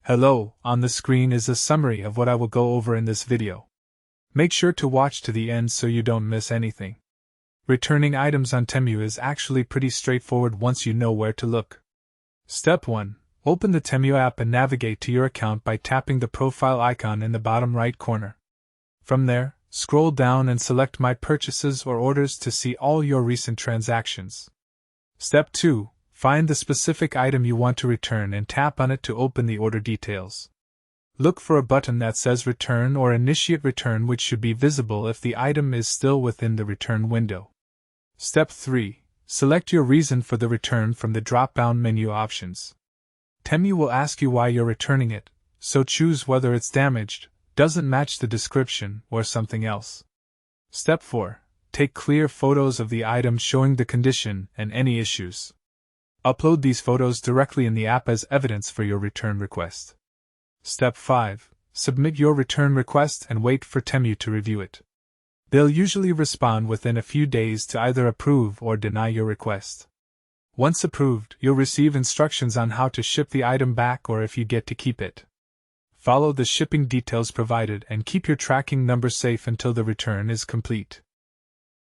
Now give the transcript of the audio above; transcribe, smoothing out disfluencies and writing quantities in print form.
Hello, on the screen is a summary of what I will go over in this video. Make sure to watch to the end so you don't miss anything. Returning items on TEMU is actually pretty straightforward once you know where to look. Step 1. Open the TEMU app and navigate to your account by tapping the profile icon in the bottom right corner. From there, scroll down and select My Purchases or Orders to see all your recent transactions. Step 2. Find the specific item you want to return and tap on it to open the order details. Look for a button that says Return or Initiate Return, which should be visible if the item is still within the return window. Step 3. Select your reason for the return from the drop-down menu options. TEMU will ask you why you're returning it, so choose whether it's damaged, doesn't match the description, or something else. Step 4. Take clear photos of the item showing the condition and any issues. Upload these photos directly in the app as evidence for your return request. Step 5. Submit your return request and wait for TEMU to review it. They'll usually respond within a few days to either approve or deny your request. Once approved, you'll receive instructions on how to ship the item back or if you get to keep it. Follow the shipping details provided and keep your tracking number safe until the return is complete.